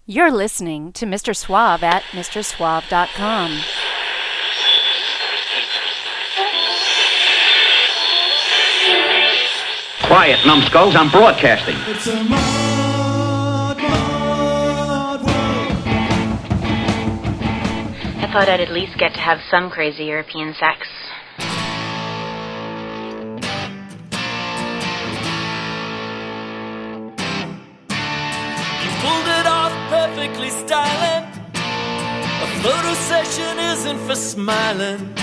You're listening to Mr. Suave at MrSuave.com. Quiet, numbskulls, I'm broadcasting. It's a mod world. I thought I'd at least get to have some crazy European sex. You pulled it off perfectly styling. A photo session isn't for smiling.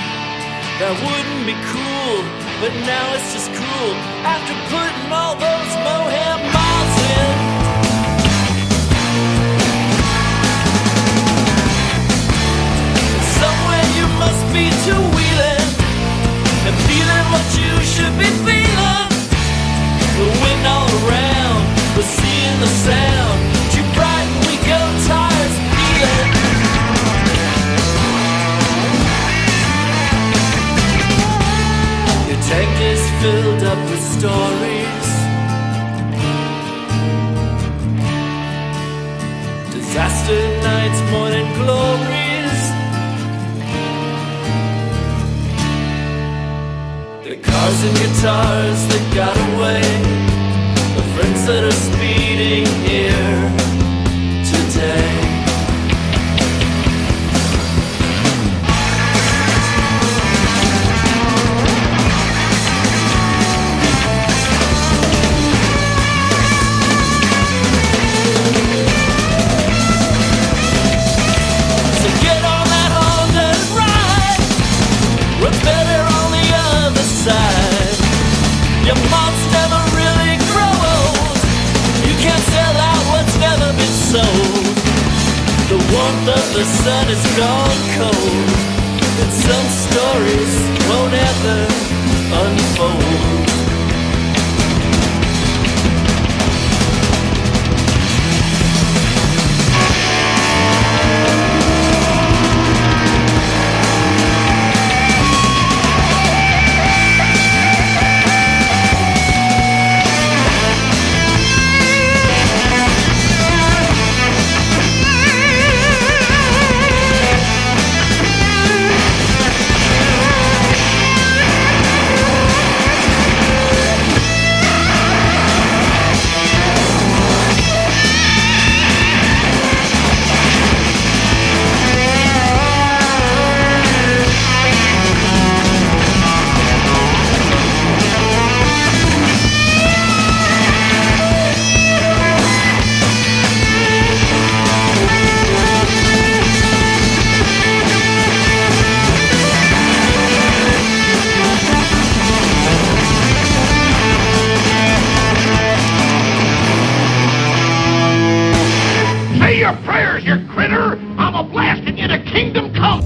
That wouldn't be cool, but now it's just cruel after putting all those mohair miles in. Somewhere you must be two-wheeling and feeling what you should be feeling. The wind all around, we're seeing the sound. Too bright and we go tires peeling. Your tank is filled up with stories. Disaster nights, morning glories. The cars and guitars that got away. The friends that are speeding here today. So get on that Honda and ride. We're better on the other side. Your moms never really grow old. You can't sell out what's never been sold. The warmth of the sun is gone cold, and some stories won't ever unfold. Say your prayers, you critter! I'm a blasting you to kingdom come!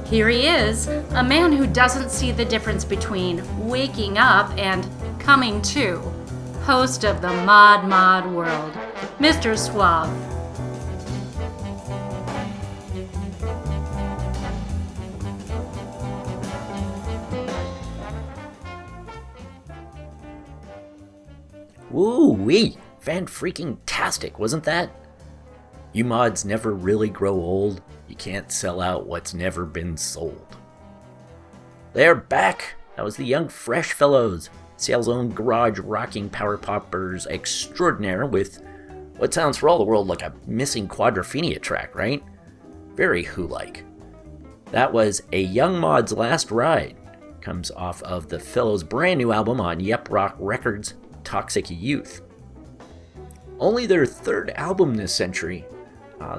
Here he is, a man who doesn't see the difference between waking up and coming to. Host of the Mod World, Mr. Suave. Woo-wee! Fan-freaking-tastic, wasn't that? You mods never really grow old. You can't sell out what's never been sold. They're back! That was the young fresh fellows, Seattle's own garage rocking power poppers extraordinaire with what sounds for all the world like a missing Quadrophenia track, right? Very Who-like. That was A Young Mod's Last Ride. Comes off of the fellows' brand new album on Yep Rock Records, Toxic Youth. Only their third album this century,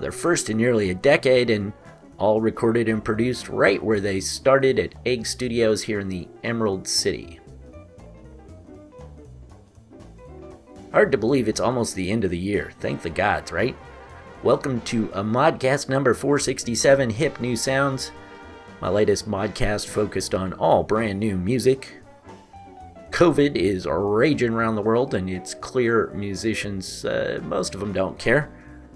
their first in nearly a decade, and all recorded and produced right where they started at Egg Studios here in the Emerald City. Hard to believe it's almost the end of the year, thank the gods, right? Welcome to a Modcast number 467, Hip New Sounds. My latest Modcast focused on all brand new music. COVID is raging around the world, and it's clear musicians, most of them don't care.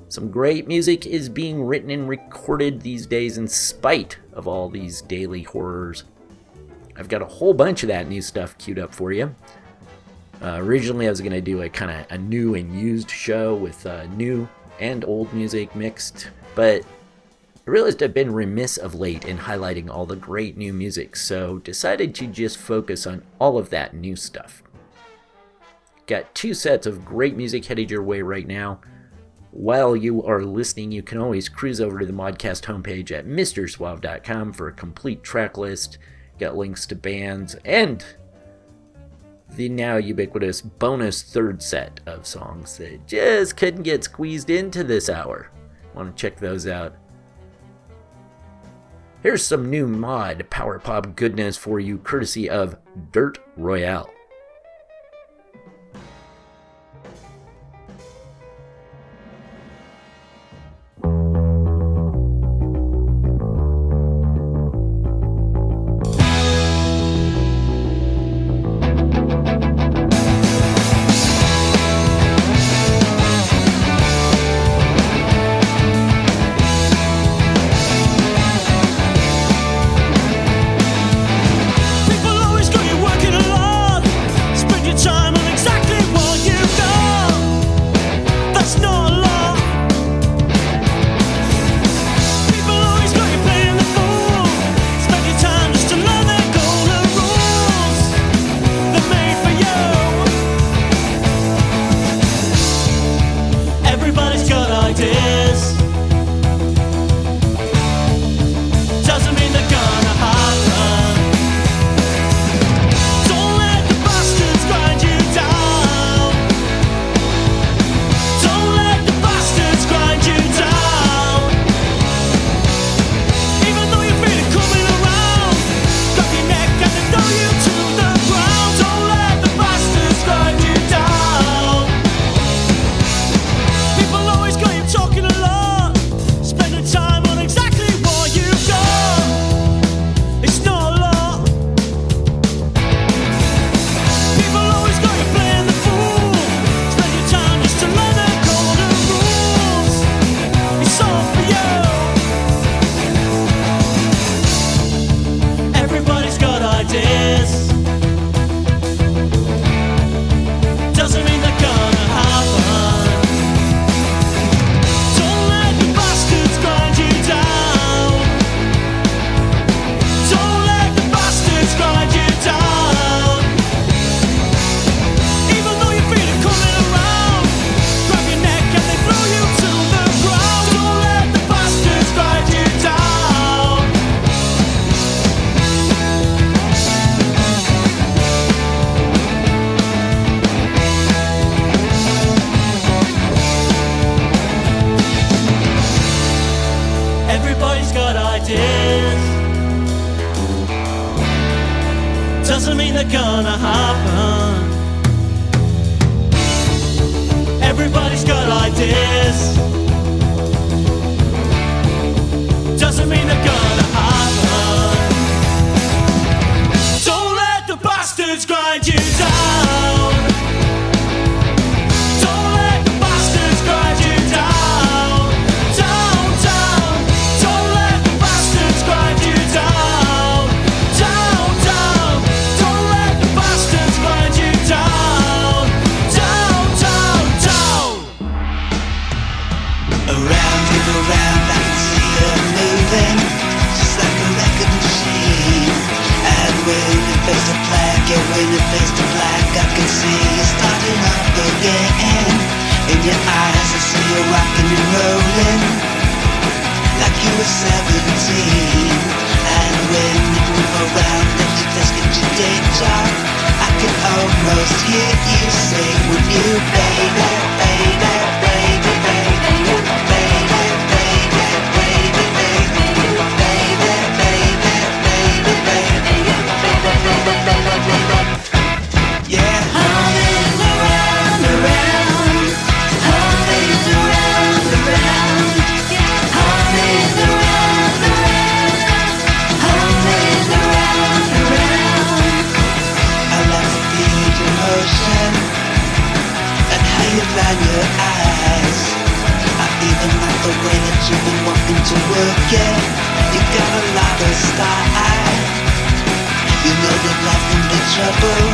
Some great music is being written and recorded these days in spite of all these daily horrors. I've got a whole bunch of that new stuff queued up for you. Originally, I was going to do a kind of a new and used show with new and old music mixed, but I realized I've been remiss of late in highlighting all the great new music, so decided to just focus on all of that new stuff. Got 2 sets of great music headed your way right now. While you are listening, you can always cruise over to the Modcast homepage at mrsuave.com for a complete track list. Got links to bands and the now ubiquitous bonus 3rd set of songs that just couldn't get squeezed into this hour. Want to check those out? Here's some new mod power pop goodness for you, courtesy of Dirt Royale. doesn't mean they're gonna happen. Everybody's got ideas, doesn't mean they're gonna happen. Don't let the bastards grind you down. Don't let the bastards grind you down. Down, down. Don't let the bastards grind you down. Down, down. Don't let the bastards grind you down. Down, down, down. Around and around, I can see her moving, just like a record machine. And when it fades to black, yeah, when it fades to black, I can see you starting up again. In your eyes, I see you rocking and rolling, like you were 17. And when you move around and you just get your day job, I can almost hear you say, with you, baby, baby, baby, baby, yeah. Humming around, around, humming around, around, humming around, around, humming around, around. I love to feel you've been walking to work, yeah. You got a lot of style. You know that life can be trouble.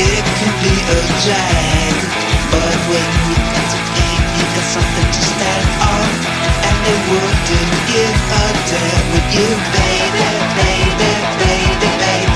It can be a drag. But when you got to eat, you got something to stand on. And they wouldn't give a damn with you, baby, baby, baby, baby.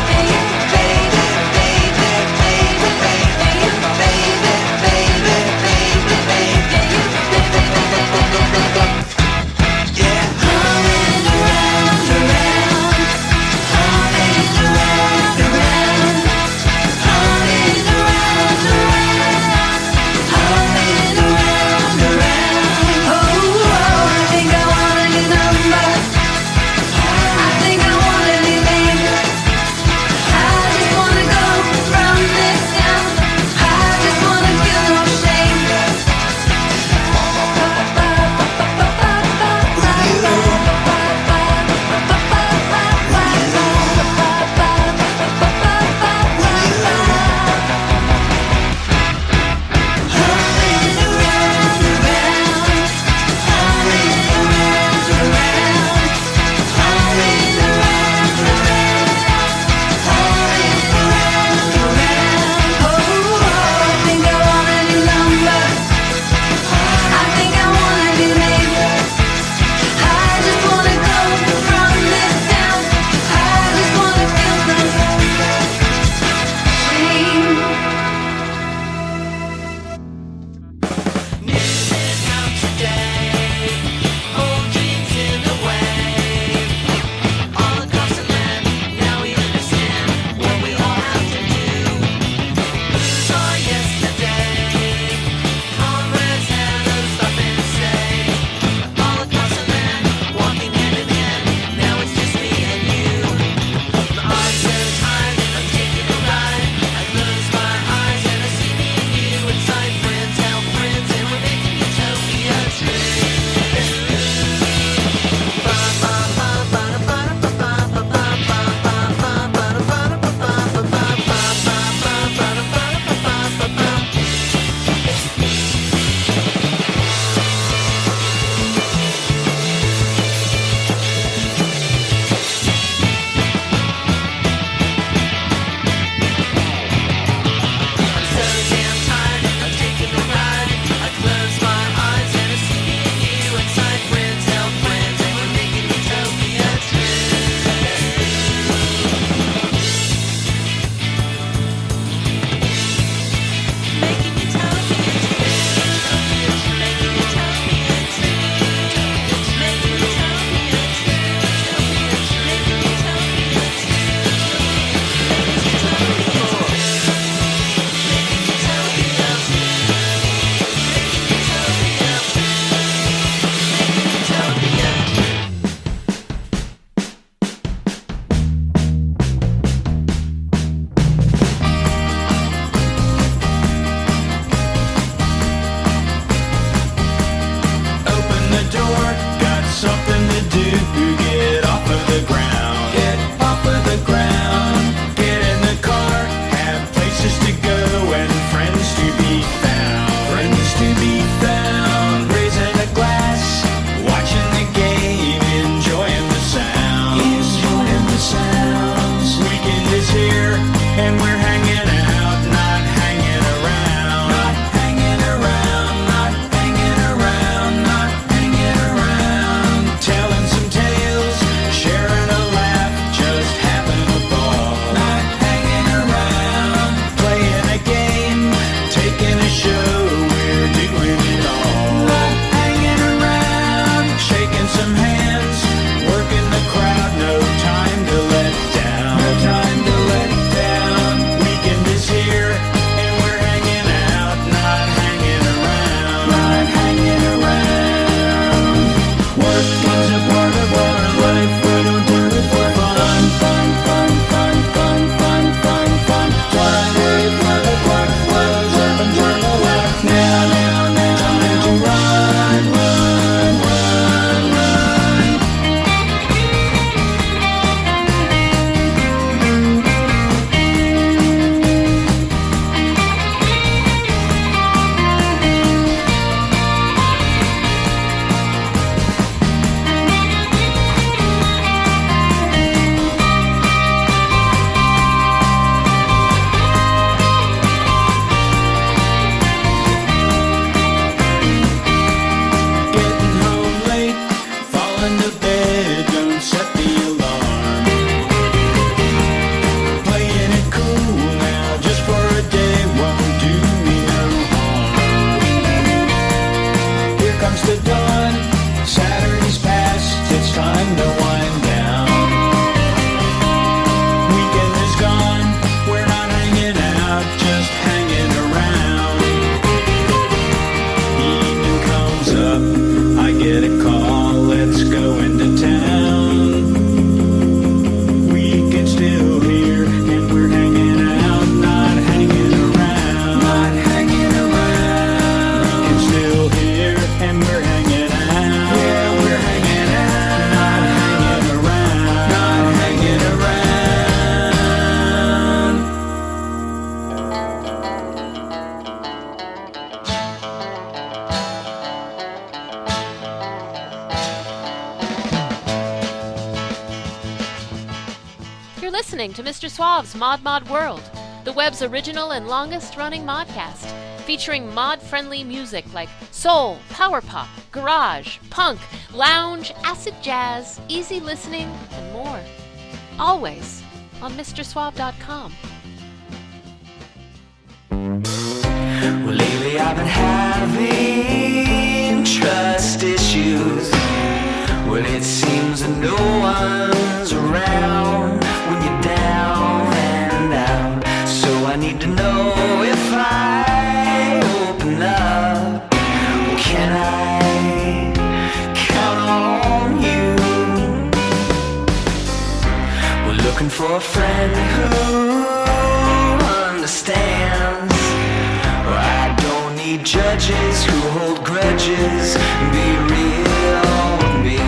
I think listening to Mr. Suave's Mod World, the web's original and longest-running modcast, featuring mod-friendly music like soul, power pop, garage, punk, lounge, acid jazz, easy listening, and more. Always on MrSuave.com. Well, lately I've been having trust issues. Well, it seems that no one's around when you're down and out. So I need to know if I open up, can I count on you? We're looking for a friend who understands. I don't need judges who hold grudges. Be real with me.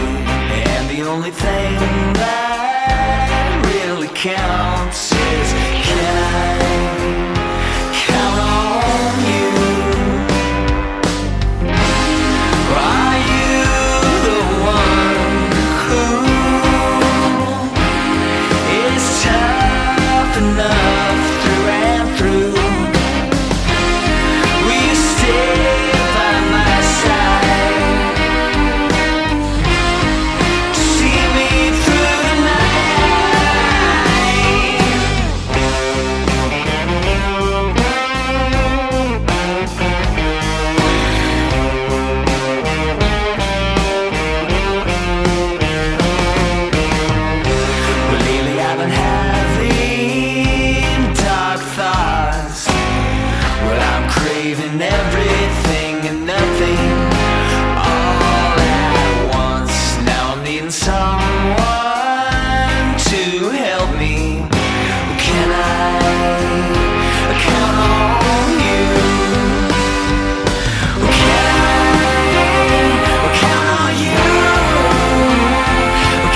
And the only thing that really counts is, can I count on you? Are you the one who is tough enough through and through? Will you stay by my side to see me through the Well, lately I've been having dark thoughts. Well, I'm craving everything and nothing all at once. Now I'm needing someone to help me. Can I count on you? Can I count on you?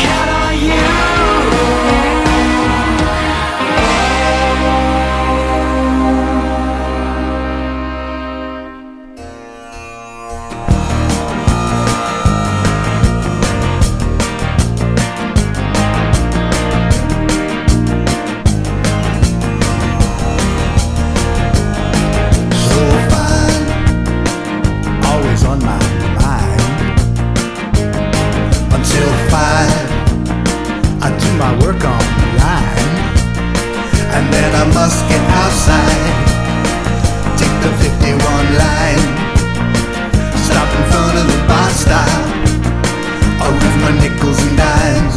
Count on you? So fine, always on my mind. Until 5, I do my work online, and then I must get outside, take the 51 line, stop in front of the bar stop, I'll with my nickels and dimes,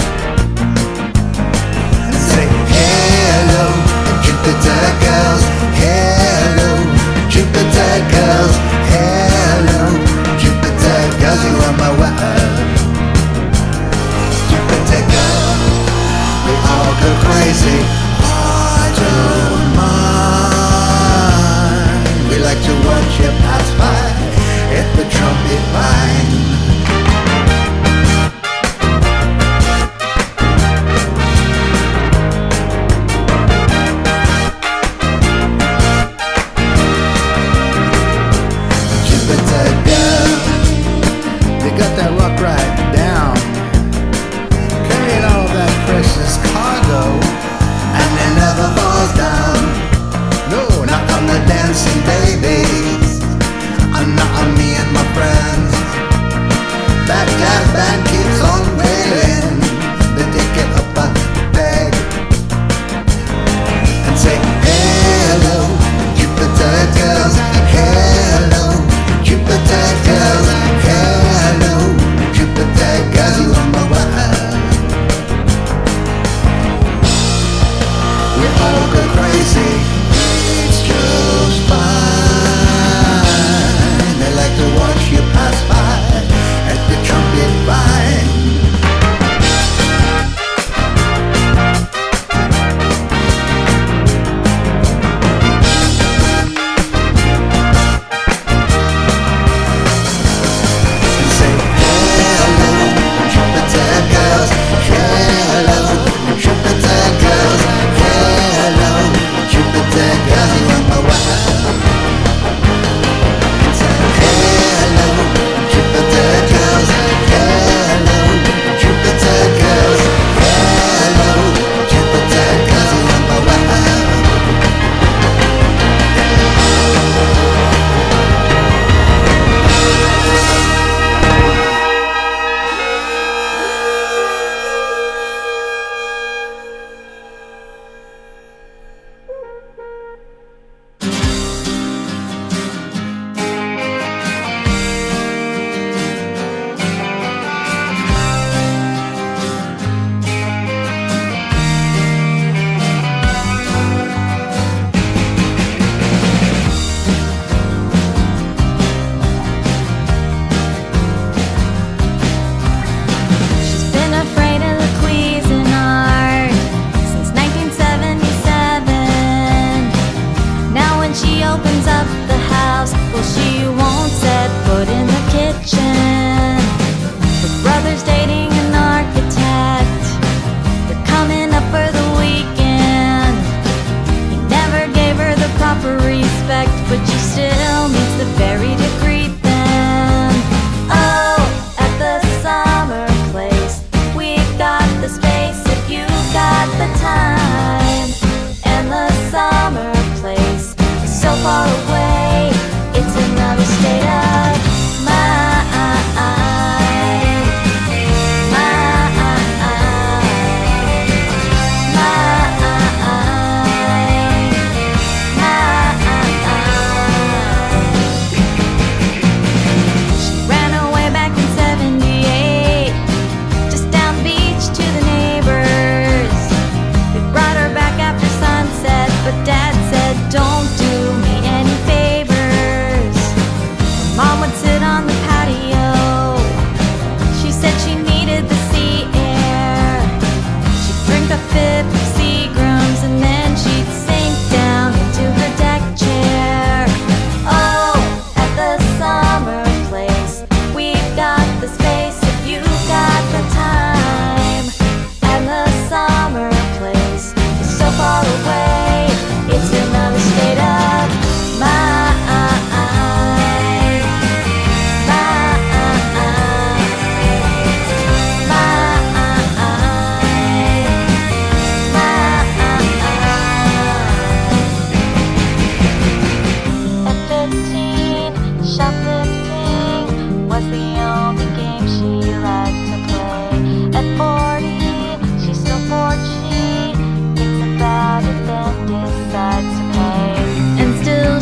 and say hello, Jupiter girls, hello, Jupiter girls, hello, Jupiter girls, you are my world. Jupiter girls, we all go crazy. I don't mind.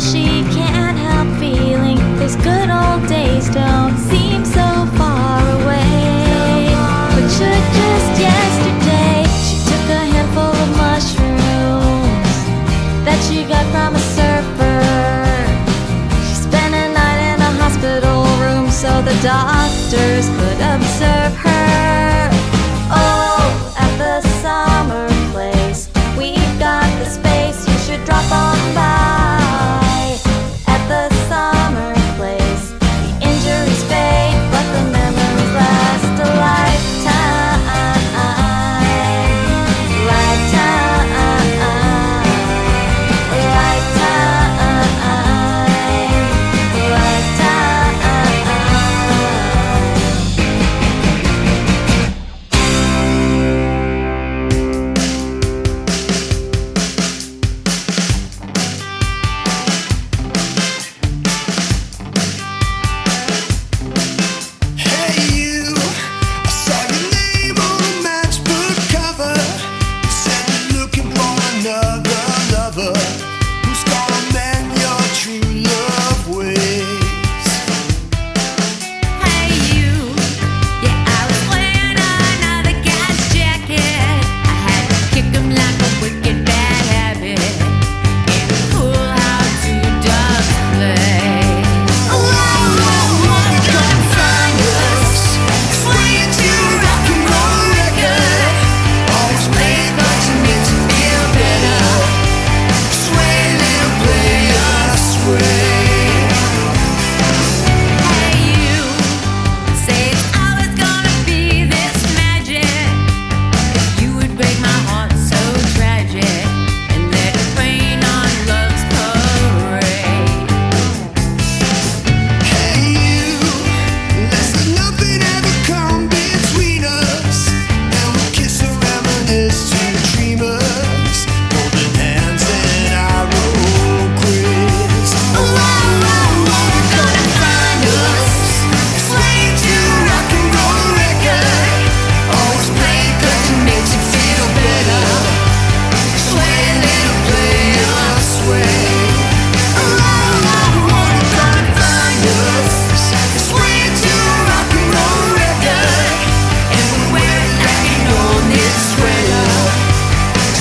she can't help feeling those good old days don't seem so far away. But just yesterday, she took a handful of mushrooms that she got from a surfer. She spent a night in a hospital room so the doctors could observe her. Oh, at the summer place, we've got the space, you should drop on by. At the summer place, the injuries fade, but the memories last a lifetime. Lifetime. Hey you, I saw your name on the matchbook cover. You said you're looking for another lover who's gonna mend your true love ways. Hey you, yeah, I was wearing another guy's jacket. I had to kick him like a wicked bad habit in a cool how to dogs play. We're gonna find us, swaying to a rock and roll record. Always play it 'cause it makes you feel better. Sway, little player, sway. Hey you, say it's always gonna be this magic. If you would break my heart so tragic and let it rain on love's parade. Hey you, let's let nothing ever come between us, and we'll kiss and reminisce to dreamers, holding hands in our old quiz. We're gonna find us, swaying to a rock and roll record. Always play it 'cause it makes you feel better. Sway, little player, sway. We're gonna find us, swaying to a rock and roll record, and we'll wear it like an old knit sweater.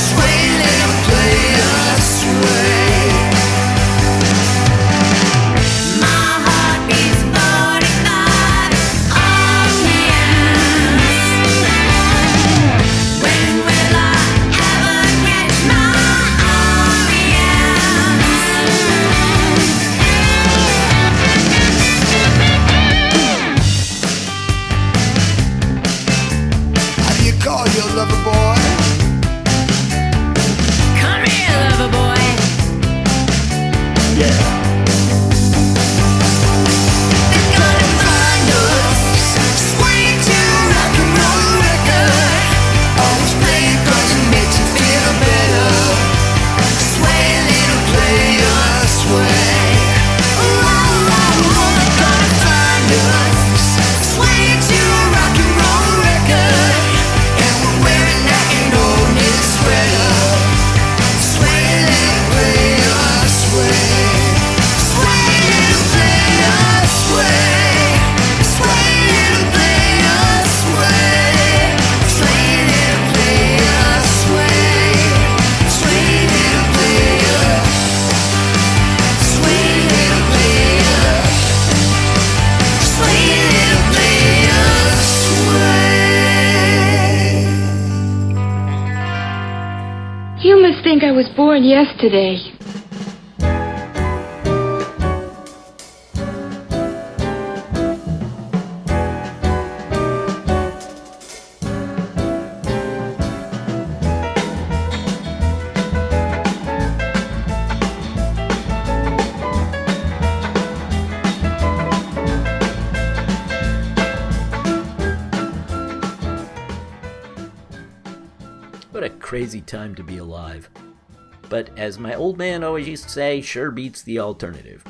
Sway, little player, sway. My heart beats 45 RPMs. When will I ever catch my How do you call your lover boy? Come here, lover boy. Yeah. They're gonna find us, swaying to a rock and roll record. Always play it 'cause it makes you feel better. Sway, little player, sway. They're gonna find us, swaying to a rock and roll record, and we'll wear it like an old knit sweater. Sway, little player, sway. Sway, little player, sway. Sway, little player, sway. Sway, little player, sway. Sway, little player. Sway, little player. Sway, little player, sway. You must think I was born yesterday. What a crazy time to be alive. But as my old man always used to say, sure beats the alternative.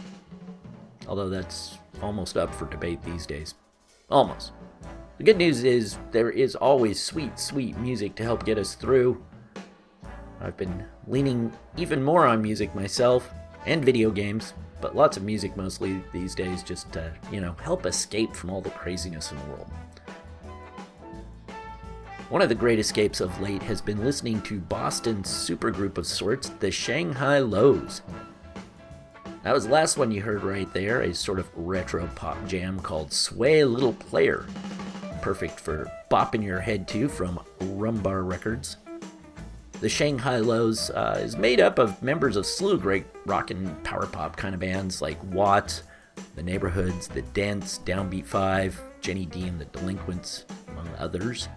Although that's almost up for debate these days. Almost. The good news is there is always sweet, sweet music to help get us through. I've been leaning even more on music myself, and video games, but lots of music mostly these days just to, help escape from all the craziness in the world. One of the great escapes of late has been listening to Boston's supergroup of sorts, the Shanghai Lows. That was the last one you heard right there, a sort of retro pop jam called Sway Little Player. Perfect for bopping your head to from Rumbar Records. The Shanghai Lows is made up of members of slew great rock and power pop kind of bands like Watt, The Neighborhoods, The Dents, Downbeat 5, Jenny D and the Delinquents, among others.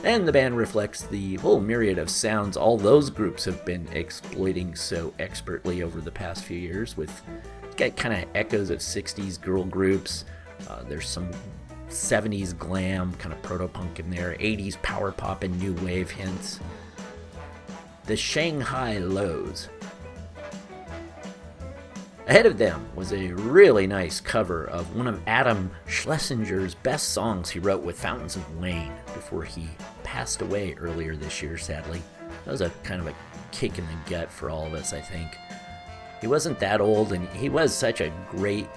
And the band reflects the whole myriad of sounds all those groups have been exploiting so expertly over the past few years, with got kind of echoes of 60s girl groups. There's some 70s glam, kind of proto-punk in there, 80s power pop and new wave hints. The Shanghai Lows. Ahead of them was a really nice cover of one of Adam Schlesinger's best songs he wrote with Fountains of Wayne before he passed away earlier this year, sadly. That was a kind of a kick in the gut for all of us, I think. He wasn't that old, and he was such a great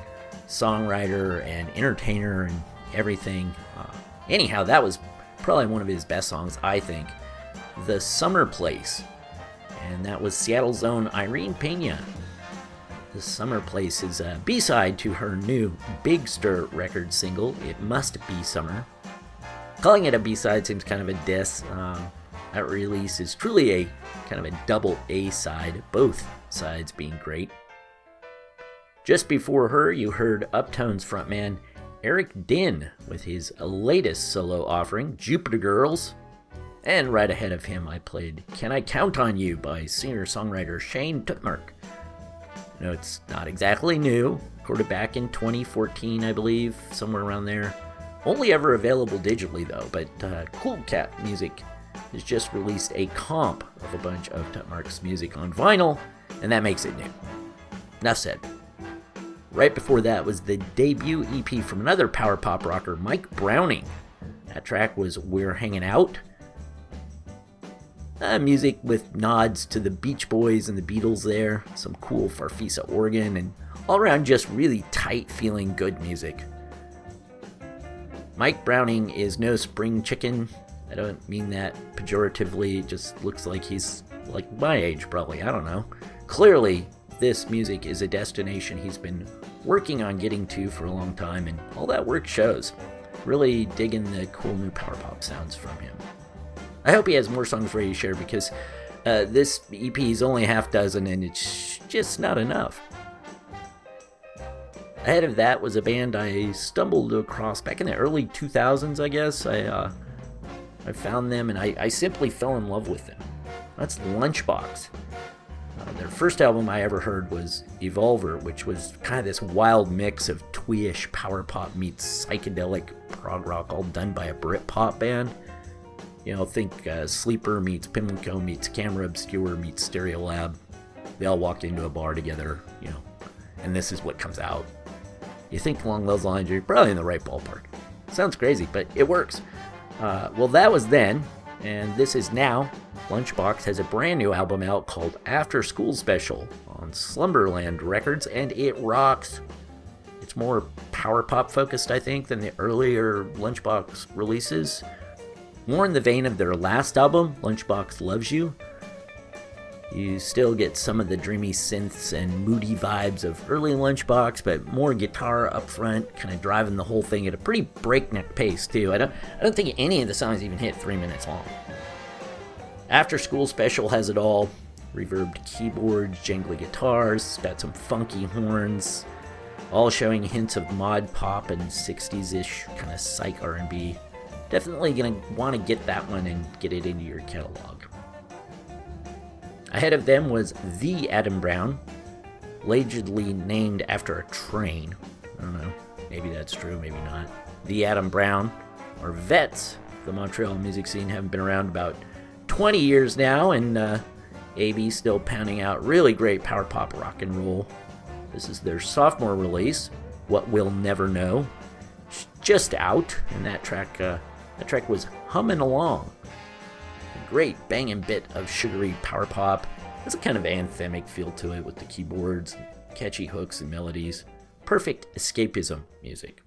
songwriter and entertainer and everything. Anyhow, that was probably one of his best songs, I think. The Summer Place. And that was Seattle's own Irene Pena. The Summer Place is a B-side to her new Big Stir record single, It Must Be Summer. Calling it a B-side seems kind of a diss. That release is truly a kind of a double A-side, both sides being great. Just before her, you heard Uptone's frontman Eric Din with his latest solo offering, Jupiter Girls. And right ahead of him, I played Can I Count on You by singer-songwriter Shane Tutmark. No, it's not exactly new. Recorded back in 2014, I believe, somewhere around there. Only ever available digitally, though, but Cool Cat Music has just released a comp of a bunch of Tutmark's music on vinyl, and that makes it new. Enough said. Right before that was the debut EP from another power pop rocker, Mike Browning. That track was We're Hanging Out. Music with nods to the Beach Boys and the Beatles there, some cool Farfisa organ, and all around just really tight feeling good music. Mike Browning is no spring chicken. I don't mean that pejoratively, it just looks like he's like my age probably, I don't know. Clearly, this music is a destination he's been working on getting to for a long time, and all that work shows. Really digging the cool new power pop sounds from him. I hope he has more songs ready to share because this EP is only half dozen and it's just not enough. Ahead of that was a band I stumbled across back in the early 2000s, I guess. I found them and I simply fell in love with them. That's Lunchbox. Their first album I ever heard was Evolver, which was kind of this wild mix of twee-ish power pop meets psychedelic prog rock, all done by a Britpop band. Think Sleeper meets Pimlico meets Camera Obscure meets Stereolab. They all walked into a bar together, and this is what comes out. You think along those lines, you're probably in the right ballpark. Sounds crazy, but it works. Well, that was then, and this is now. Lunchbox has a brand new album out called After School Special on Slumberland Records, and it rocks. It's more power pop focused, I think, than the earlier Lunchbox releases. More in the vein of their last album, Lunchbox Loves You. You still get some of the dreamy synths and moody vibes of early Lunchbox, but more guitar up front, kind of driving the whole thing at a pretty breakneck pace too. I don't think any of the songs even hit 3 minutes long. After School Special has it all. Reverbed keyboards, jangly guitars, it's got some funky horns, all showing hints of mod pop and 60s-ish kind of psych R&B. Definitely gonna want to get that one and get it into your catalog. Ahead of them was The Adam Brown, allegedly named after a train. I don't know, maybe that's true, maybe not. The Adam Brown, or Vets, the Montreal music scene, haven't been around about 20 years now, and AB still pounding out really great power pop rock and roll. This is their sophomore release, What We'll Never Know. It's just out, and that track was humming along. A great banging bit of sugary power pop, There's a kind of anthemic feel to it with the keyboards, catchy hooks and melodies. Perfect escapism music.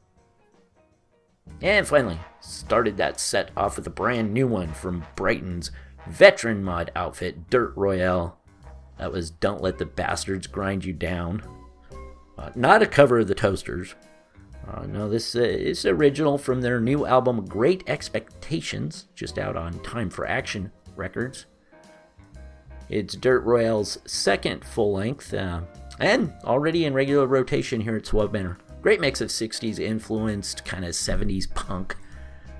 And finally, started that set off with a brand new one from Brighton's veteran mod outfit, Dirt Royale. That was Don't Let the Bastards Grind You Down. Not a cover of the Toasters. No, this is original from their new album, Great Expectations, just out on Time for Action Records. It's Dirt Royale's second full-length, and already in regular rotation here at Suave Banner. Great mix of 60s influenced, kind of 70s punk.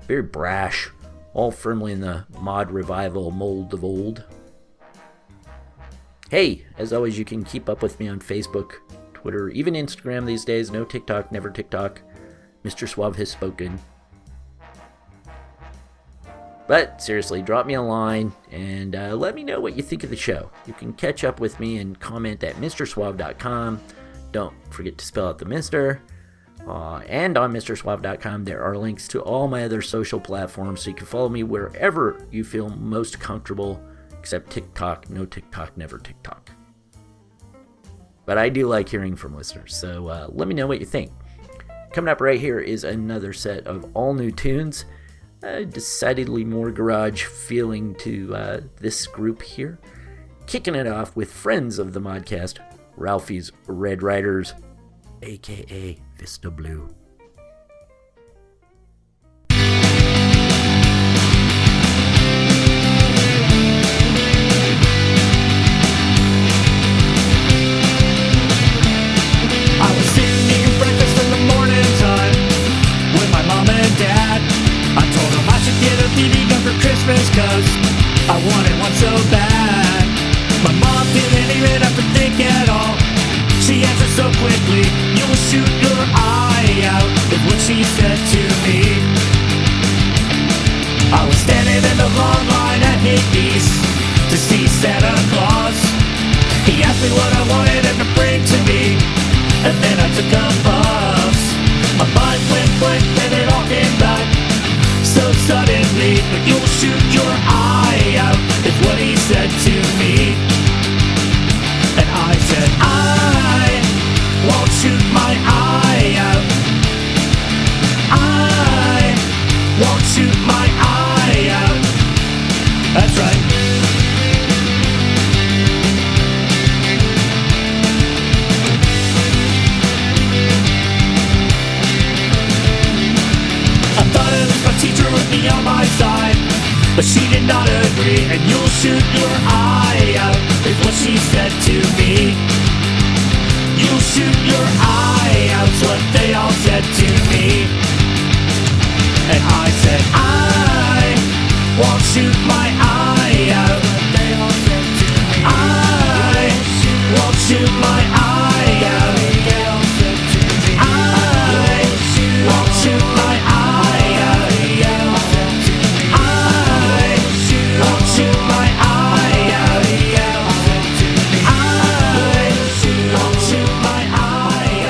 Very brash, all firmly in the mod revival mold of old. Hey, as always, you can keep up with me on Facebook, Twitter, even Instagram these days. No TikTok, never TikTok. Mr. Suave has spoken. But seriously, drop me a line and let me know what you think of the show. You can catch up with me and comment at MrSuave.com. Don't forget to spell out the Mr. And on MrSuave.com, there are links to all my other social platforms, so you can follow me wherever you feel most comfortable, except TikTok. No TikTok, never TikTok. But I do like hearing from listeners, so let me know what you think. Coming up right here is another set of all new tunes. Decidedly more garage feeling to this group here. Kicking it off with friends of the Modcast, Ralphie's Red Riders, aka Vista Blue. I was sitting eating breakfast in the morning time with my mom and dad. I told them I should get a BB gun for Christmas cause I wanted one so bad. My mom didn't even have to think at all. She answered so quickly, you will shoot your eye out, is what she said to me. I was standing in the long line at Hickeys to see Santa Claus. He asked me what I wanted him to bring to me, and then I took a puff. My mind went blank and it all came back so suddenly. But you'll shoot your eye out, is what he said to me. And I said, I won't shoot my eye out. I won't shoot my eye out. That's right. I thought it was my teacher with me on my side, but she did not agree. And you'll shoot your eye out, is what she said to me. You'll shoot your eye out's what they all said to me. And I said, I won't shoot my eye out. They all said to me. I won't shoot my eye out. They all said to me. I won't shoot my eye out. They all said to me. I won't shoot my eye out. They all said to me. I won't shoot my eye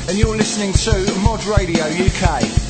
and you're listening to Mod Radio UK.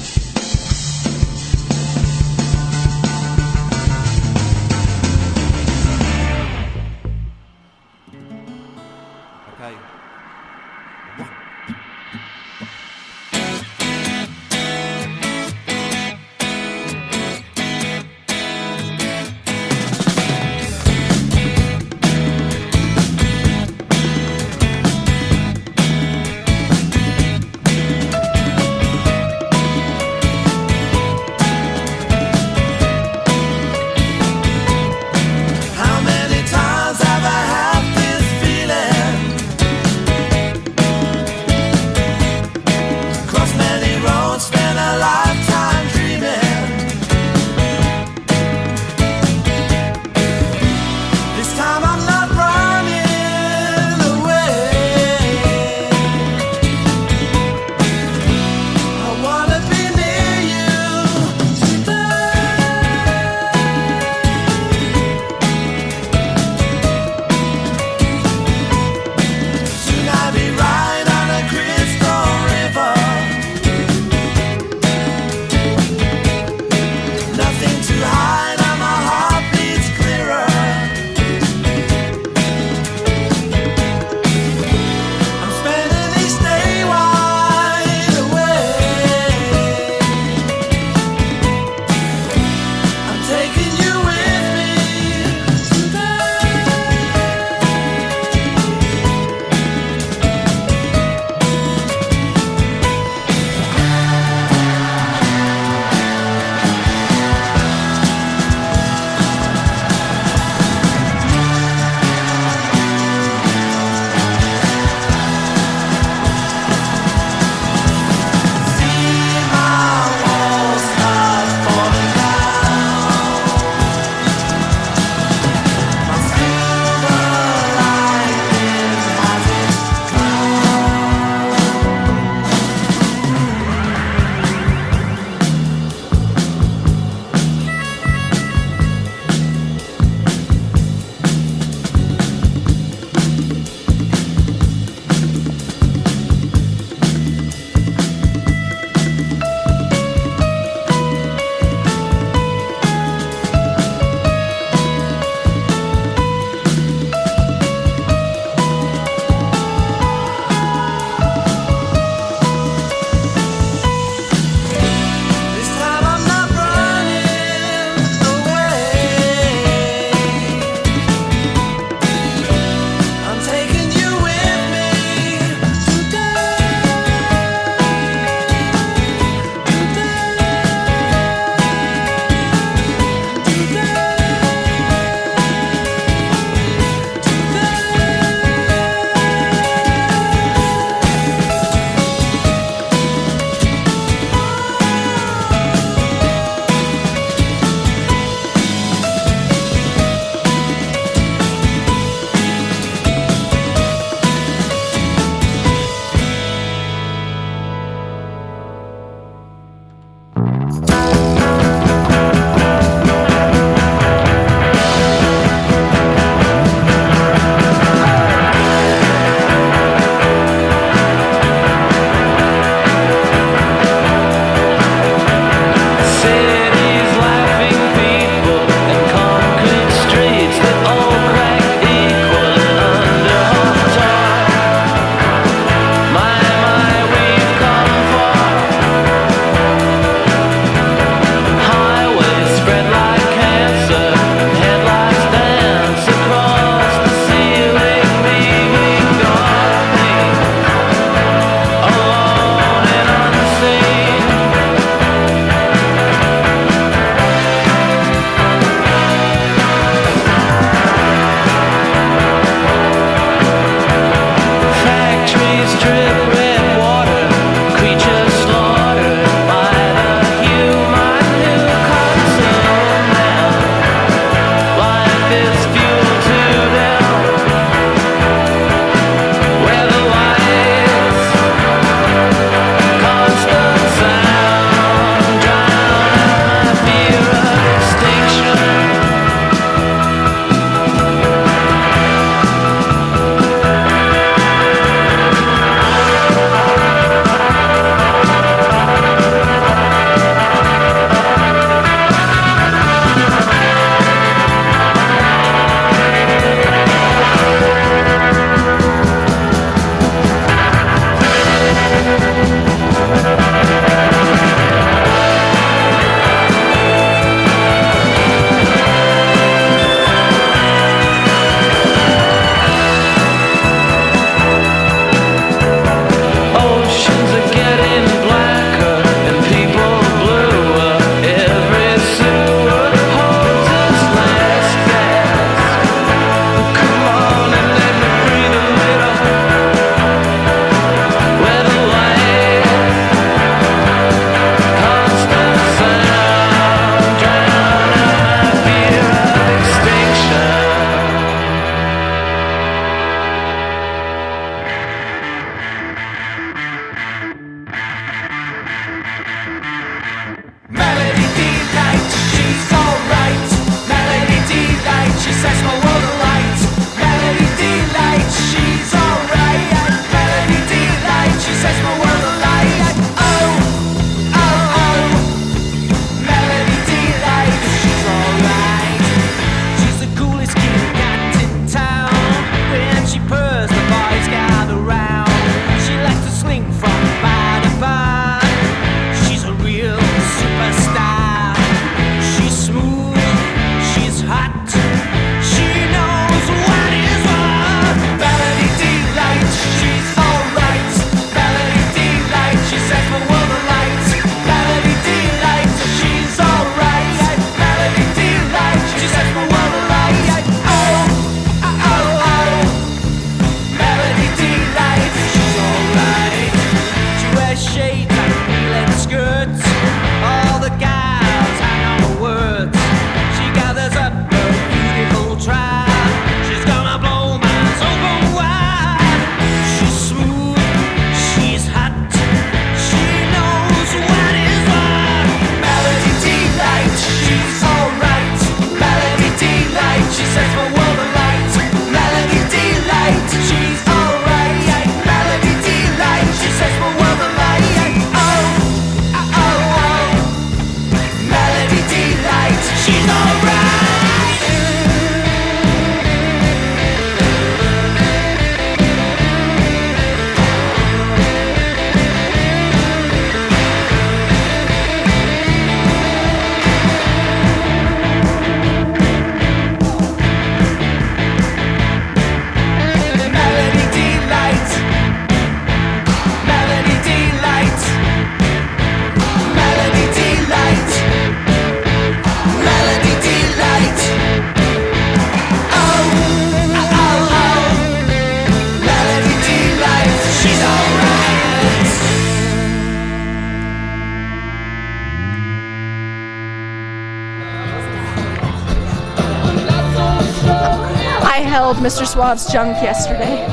held Mr. Suave's junk yesterday.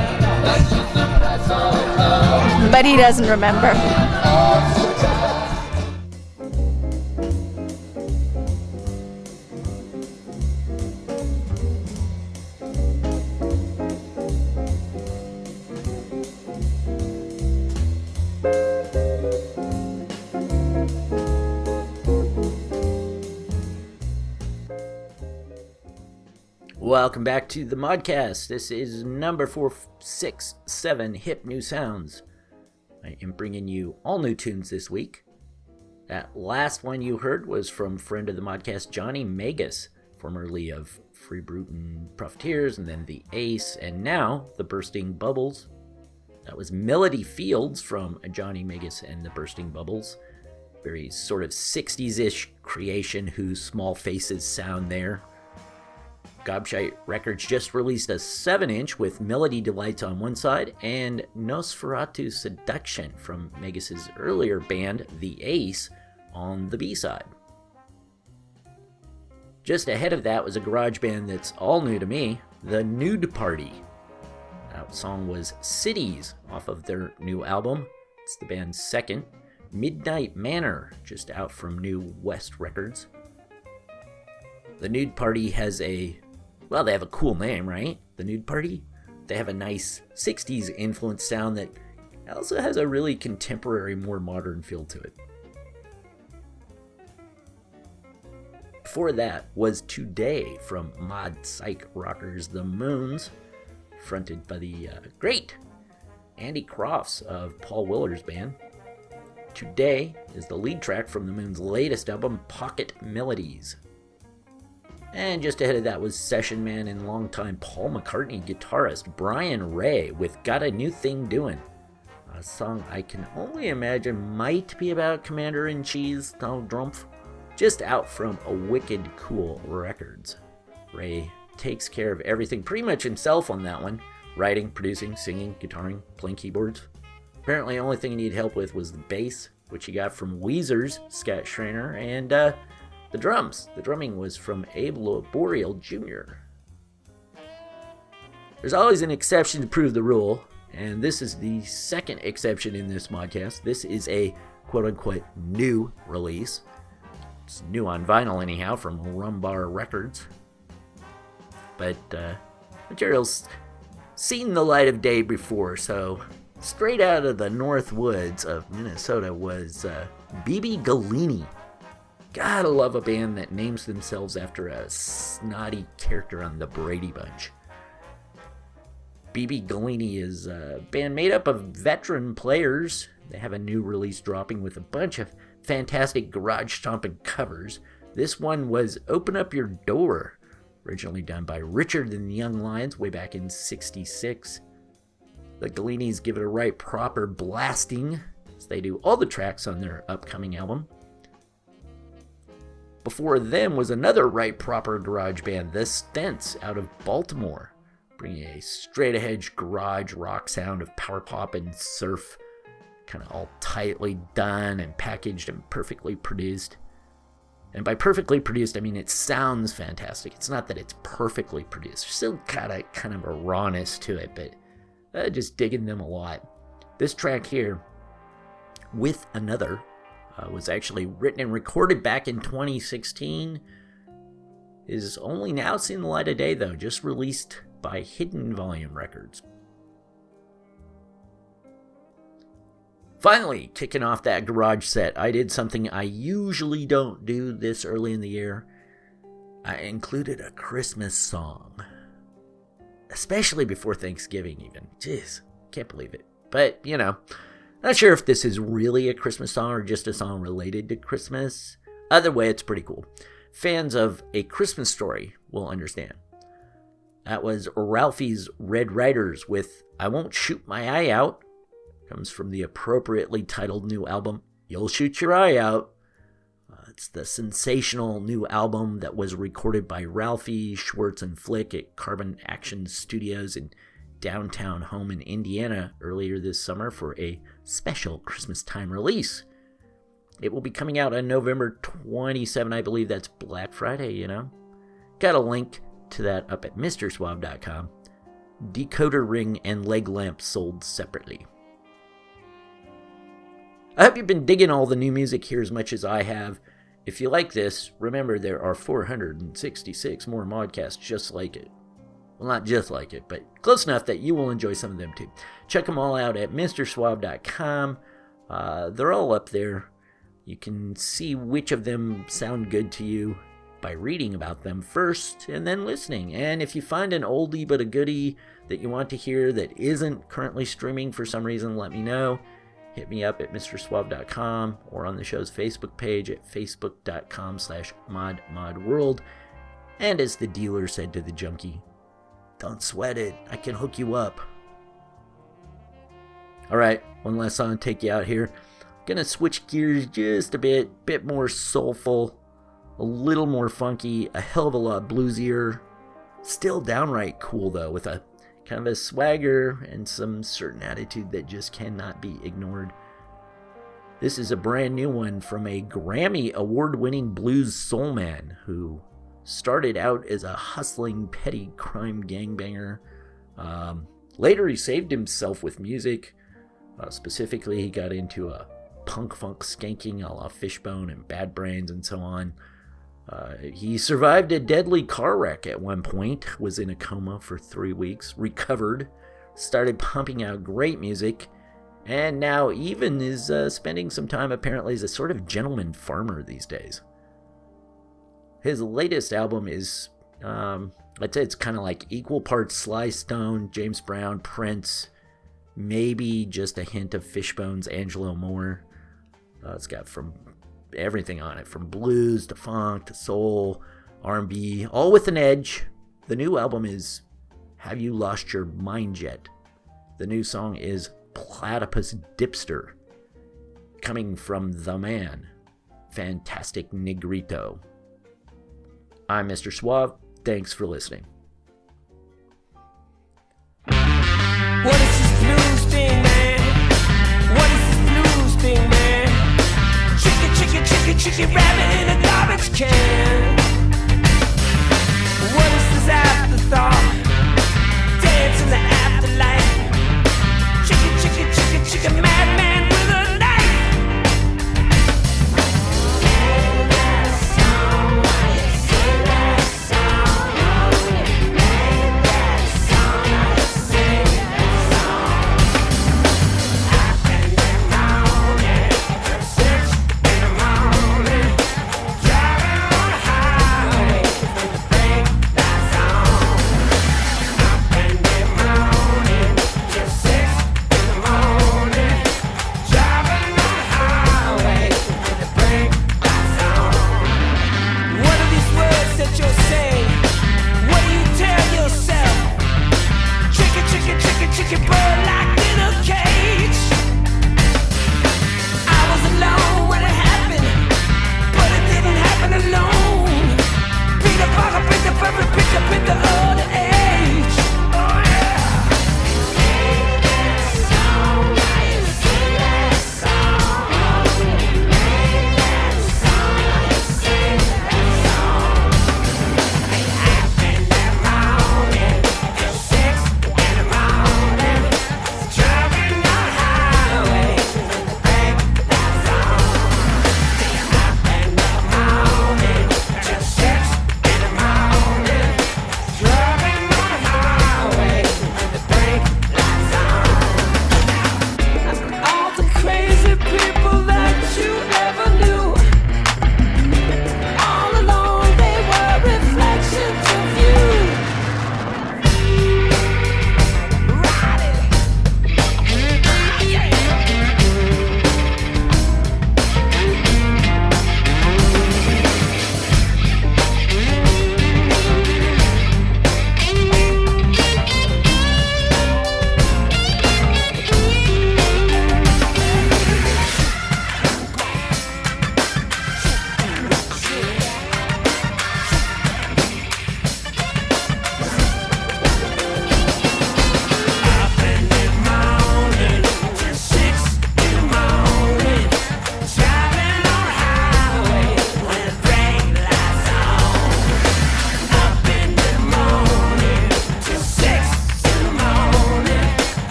But he doesn't remember. Welcome back to the Modcast. This is number 467, Hip New Sounds. I am bringing you all new tunes this week. That last one you heard was from friend of the Modcast, Johnny Magus, formerly of Free Brutin' Profiteers, and then the Ace, and now the Bursting Bubbles. That was Melody Fields from Johnny Magus and the Bursting Bubbles. Very sort of 60s-ish creation whose small faces sound there. Gobshite Records just released a 7-inch with Melody Delights on one side and Nosferatu Seduction from Magus's earlier band, The Ace, on the B-side. Just ahead of that was a garage band that's all new to me, The Nude Party. That song was Cities off of their new album. It's the band's second. Midnight Manor, just out from New West Records. The Nude Party has they have a cool name, right? The Nude Party. They have a nice 60s influence sound that also has a really contemporary, more modern feel to it. Before that was Today from mod psych rockers The Moons, fronted by the great Andy Crofts of Paul Willer's band. Today is the lead track from The Moons' latest album, Pocket Melodies. And just ahead of that was session man and longtime Paul McCartney guitarist Brian Ray with Got a New Thing Doin', a song I can only imagine might be about Commander-in-Chief's Donald Trump, just out from a Wicked Cool Records. Ray takes care of everything pretty much himself on that one, writing, producing, singing, guitaring, playing keyboards. Apparently the only thing he needed help with was the bass, which he got from Weezer's Scott Schreiner, and the drums. The drumming was from Abe Laboriel Jr. There's always an exception to prove the rule, and this is the second exception in this modcast. This is a quote-unquote new release. It's new on vinyl anyhow, from Rumbar Records. But material's seen the light of day before, so straight out of the North Woods of Minnesota was BB Galini. Gotta love a band that names themselves after a snotty character on the Brady Bunch. BB Galini is a band made up of veteran players. They have a new release dropping with a bunch of fantastic garage stomping covers. This one was Open Up Your Door, originally done by Richard and the Young Lions way back in '66. The Galinis give it a right proper blasting, as they do all the tracks on their upcoming album. Before them was another right proper garage band, The Stents, out of Baltimore, bringing a straight-ahead garage rock sound of power pop and surf, kind of all tightly done and packaged and perfectly produced. And by perfectly produced, I mean it sounds fantastic. It's not that it's perfectly produced. There's still kind of a rawness to it, but just digging them a lot. This track here, With Another, was actually written and recorded back in 2016. Is only now seen the light of day, though, just released by Hidden Volume Records. Finally, kicking off that garage set, I did something I usually don't do this early in the year. I included a Christmas song. Especially before Thanksgiving, even. Jeez, can't believe it. But, not sure if this is really a Christmas song or just a song related to Christmas. Either way, it's pretty cool. Fans of A Christmas Story will understand. That was Ralphie's Red Riders with I Won't Shoot My Eye Out. Comes from the appropriately titled new album, You'll Shoot Your Eye Out. It's the sensational new album that was recorded by Ralphie, Schwartz, and Flick at Carbon Action Studios in downtown home in Indiana earlier this summer for a special Christmas time release. It will be coming out on November 27, I believe that's Black Friday, Got a link to that up at MrSuave.com. Decoder ring and leg lamp sold separately. I hope you've been digging all the new music here as much as I have. If you like this, remember there are 466 more Modcasts just like it. Well, not just like it, but close enough that you will enjoy some of them too. Check them all out at MrSuave.com. They're all up there. You can see which of them sound good to you by reading about them first and then listening. And if you find an oldie but a goodie that you want to hear that isn't currently streaming for some reason, let me know. Hit me up at MrSuave.com or on the show's Facebook page at facebook.com/modmodworld. And as the dealer said to the junkie, don't sweat it, I can hook you up. Alright, one last song to take you out here. Gonna switch gears just a bit more soulful, a little more funky, a hell of a lot bluesier. Still downright cool though, with a kind of a swagger and some certain attitude that just cannot be ignored. This is a brand new one from a Grammy award-winning blues soul man who started out as a hustling petty crime gangbanger. Later he saved himself with music. Specifically, he got into a punk-funk skanking a la Fishbone and Bad Brains and so on. He survived a deadly car wreck at one point, was in a coma for 3 weeks, recovered, started pumping out great music, and now even is spending some time apparently as a sort of gentleman farmer these days. His latest album is, I'd say it's kind of like equal parts Sly Stone, James Brown, Prince, maybe just a hint of Fishbone's Angelo Moore. It's got from everything on it, from blues to funk to soul, R&B, all with an edge. The new album is Have You Lost Your Mind Yet? The new song is Platypus Dipster, coming from the man, Fantastic Negrito. I'm Mr. Suave. Thanks for listening. What is this blues thing, man? What is this blues thing, man? Chicken rabbit in a garbage can. What is this afterthought? Dance in the afterlife. Chicken madman with a knife.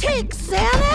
Take Santa